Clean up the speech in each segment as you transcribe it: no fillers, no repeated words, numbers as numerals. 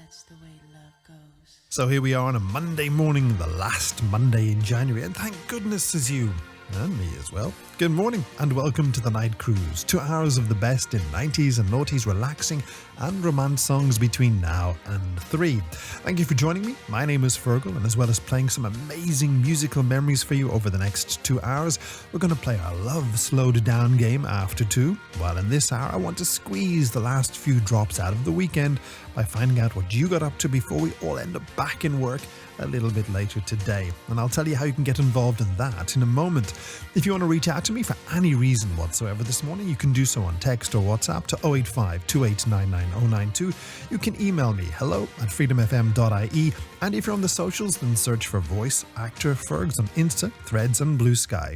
That's the way love goes. So here we are on a Monday morning, the last Monday in January, and thank goodness it's you. And me as well. Good morning and welcome to the Night Cruise. 2 hours of the best in 90s and noughties relaxing and romance songs between now and 3. Thank you for joining me. My name is Feargal, and as well as playing some amazing musical memories for you over the next 2 hours, we're going to play our Love Slowed Down game after 2. While in this hour, I want to squeeze the last few drops out of the weekend by finding out what you got up to before we all end up back in work a little bit later today. And I'll tell you how you can get involved in that in a moment. If you want to reach out to me for any reason whatsoever this morning, you can do so on text or WhatsApp to 085 2899 092. You can email me hello@freedomfm.ie, and if you're on the socials, then search for Voice Actor Fergs on Insta, Threads and Blue Sky.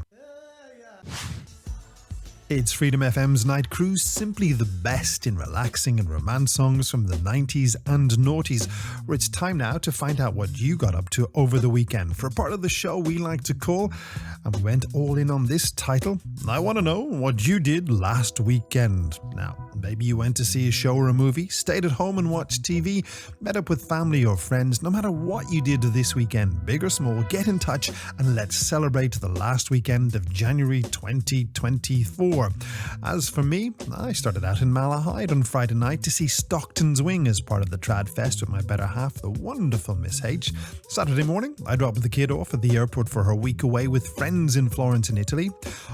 It's Freedom FM's Night Cruise, simply the best in relaxing and romance songs from the 90s and noughties, where it's time now to find out what you got up to over the weekend for a part of the show we like to call, and we went all in on this title, I Want to Know What You Did Last Weekend. Now, maybe you went to see a show or a movie, stayed at home and watched TV, met up with family or friends. No matter what you did this weekend, big or small, get in touch and let's celebrate the last weekend of January 2024. As for me, I started out in Malahide on Friday night to see Stockton's Wing as part of the Trad Fest with my better half, the wonderful Miss H. Saturday morning, I dropped the kid off at the airport for her week away with friends in Florence in Italy.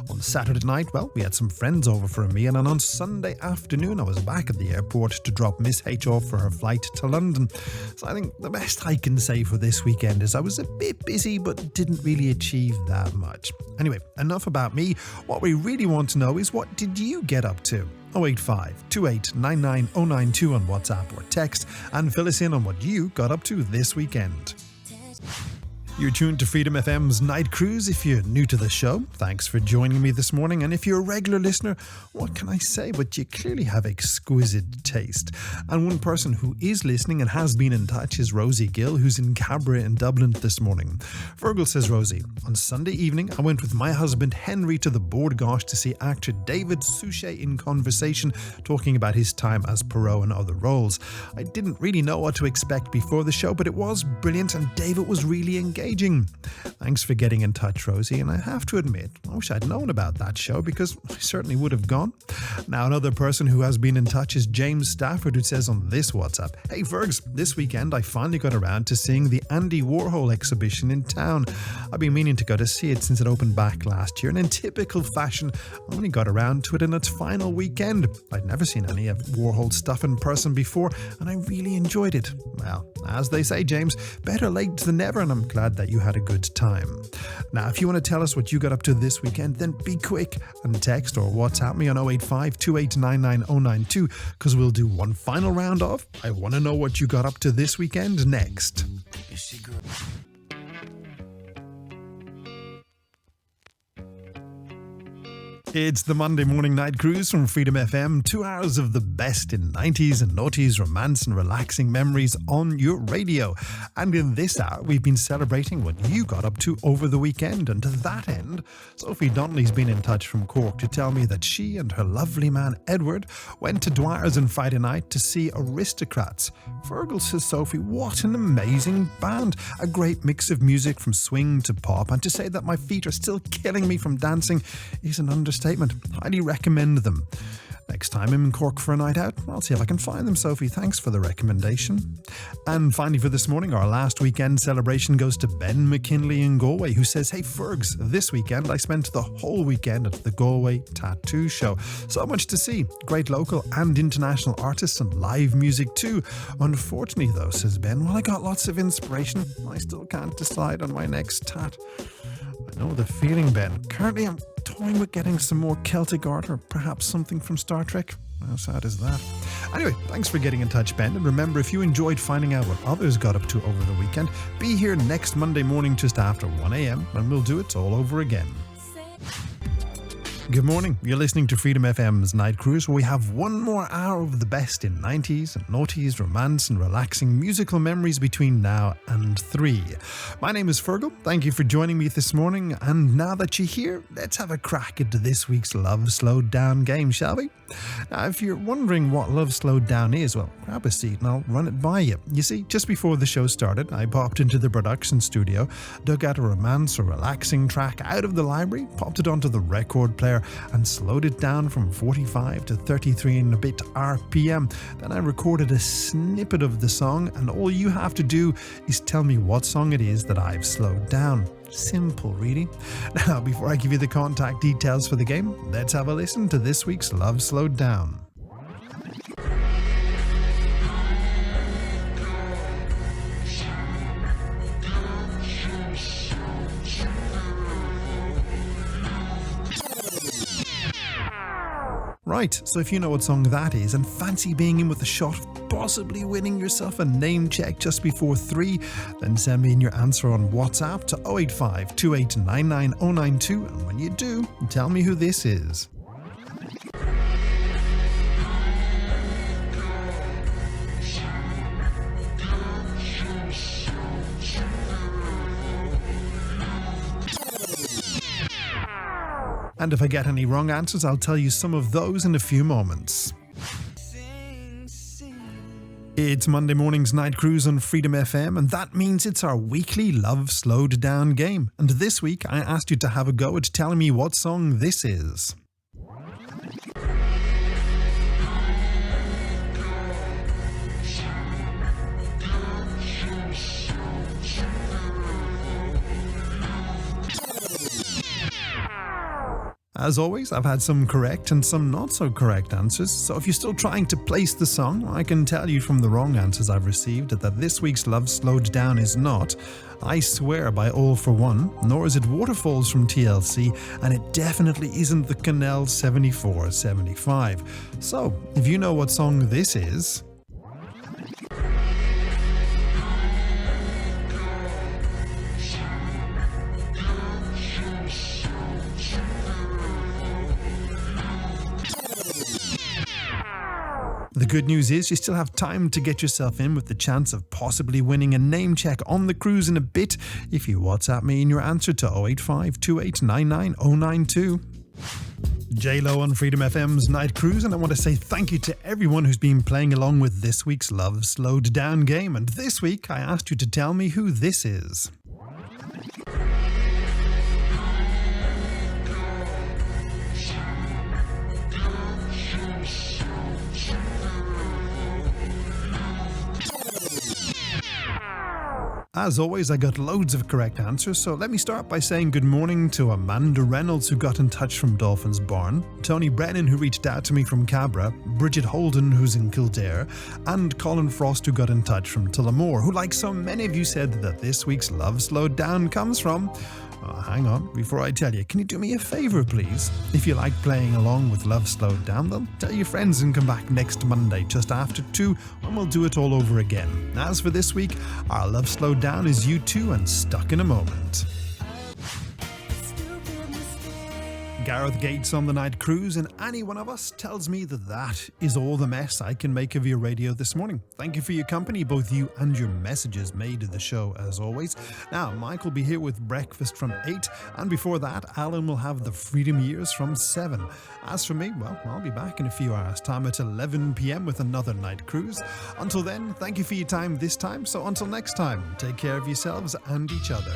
On Saturday night, well, we had some friends over for a meal, and on Sunday afternoon I was back at the airport to drop Miss H off for her flight to London. So I think the best I can say for this weekend is I was a bit busy but didn't really achieve that much. Anyway, enough about me. What we really want to know is, what did you get up to? 085 2899 092 on WhatsApp or text, and fill us in on what you got up to this weekend. You're tuned to Freedom FM's Night Cruise. If you're new to the show, thanks for joining me this morning. And if you're a regular listener, what can I say? But you clearly have exquisite taste. And one person who is listening and has been in touch is Rosie Gill, who's in Cabra in Dublin this morning. Feargal says, Rosie, on Sunday evening, I went with my husband Henry to the Bord Gáis to see actor David Suchet in conversation, talking about his time as Perot and other roles. I didn't really know what to expect before the show, but it was brilliant and David was really engaged. Thanks for getting in touch, Rosie, and I have to admit, I wish I'd known about that show because I certainly would have gone. Now, another person who has been in touch is James Stafford, who says on this WhatsApp, Hey Fergs, this weekend I finally got around to seeing the Andy Warhol exhibition in town. I've been meaning to go to see it since it opened back last year, and in typical fashion, I only got around to it in its final weekend. I'd never seen any of Warhol's stuff in person before, and I really enjoyed it. Well, as they say, James, better late than never, and I'm glad that you had a good time. Now, if you want to tell us what you got up to this weekend, then be quick and text or WhatsApp me on 085 2899 092, because we'll do one final round of I Want to Know What You Got Up To This Weekend next. It's the Monday morning night cruise from Freedom FM. 2 hours of the best in 90s and noughties, romance and relaxing memories on your radio. And in this hour, we've been celebrating what you got up to over the weekend. And to that end, Sophie Donnelly's been in touch from Cork to tell me that she and her lovely man Edward went to Dwyer's on Friday night to see Aristocrats. Feargal says, Sophie, what an amazing band. A great mix of music from swing to pop. And to say that my feet are still killing me from dancing is an understatement. Highly recommend them. Next time I'm in Cork for a night out, I'll see if I can find them, Sophie. Thanks for the recommendation. And finally for this morning, our last weekend celebration goes to Ben McKinley in Galway, who says, Hey Fergs, this weekend I spent the whole weekend at the Galway Tattoo Show. So much to see. Great local and international artists and live music too. Unfortunately though, says Ben, while I got lots of inspiration, I still can't decide on my next tat. I know the feeling, Ben. Currently I'm toying with getting some more Celtic art or perhaps something from Star Trek. How sad is that? Anyway, thanks for getting in touch, Ben. And remember, if you enjoyed finding out what others got up to over the weekend, be here next Monday morning just after 1 a.m. and we'll do it all over again. Good morning. You're listening to Freedom FM's Night Cruise, where we have one more hour of the best in 90s and noughties, romance and relaxing musical memories between now and 3. My name is Feargal. Thank you for joining me this morning. And now that you're here, let's have a crack into this week's Love Slowed Down game, shall we? Now, if you're wondering what Love Slowed Down is, well, grab a seat and I'll run it by you. You see, just before the show started, I popped into the production studio, dug out a romance or relaxing track out of the library, popped it onto the record player, and slowed it down from 45 to 33 and a bit RPM. Then I recorded a snippet of the song, and all you have to do is tell me what song it is that I've slowed down. Simple, really. Now, before I give you the contact details for the game, let's have a listen to this week's Love Slowed Down. Right, so if you know what song that is and fancy being in with a shot of possibly winning yourself a name check just before 3, then send me in your answer on WhatsApp to 085 2899 092, and when you do, tell me who this is. And if I get any wrong answers, I'll tell you some of those in a few moments. It's Monday morning's Night Cruise on Freedom FM, and that means it's our weekly Love Slowed Down game. And this week, I asked you to have a go at telling me what song this is. As always, I've had some correct and some not so correct answers, so if you're still trying to place the song, I can tell you from the wrong answers I've received that this week's Love Slowed Down is not I Swear by All For One, nor is it Waterfalls from TLC, and it definitely isn't the Canal 7475. So, if you know what song this is... The good news is you still have time to get yourself in with the chance of possibly winning a name check on the cruise in a bit if you WhatsApp me in your answer to 085 2899 092. J-Lo on Freedom FM's Night Cruise, and I want to say thank you to everyone who's been playing along with this week's Love Slowed Down game. And this week I asked you to tell me who this is. As always, I got loads of correct answers, so let me start by saying good morning to Amanda Reynolds, who got in touch from Dolphin's Barn, Tony Brennan, who reached out to me from Cabra, Bridget Holden, who's in Kildare, and Colin Frost, who got in touch from Tullamore, who, like so many of you, said that this week's Love Slowed Down comes from... Oh, hang on, before I tell you, can you do me a favour, please? If you like playing along with Love Slowed Down, then tell your friends and come back next Monday just after 2, and we'll do it all over again. As for this week, our Love Slowed Down is U2 and Stuck in a Moment. Gareth Gates on the Night Cruise, and any one of us tells me that is all the mess I can make of your radio this morning. Thank you for your company, both you and your messages made to the show as always. Now, Mike will be here with breakfast from 8, and before that, Alan will have the Freedom Years from 7. As for me, well, I'll be back in a few hours' time at 11 p.m. with another Night Cruise. Until then, thank you for your time this time, so until next time, take care of yourselves and each other.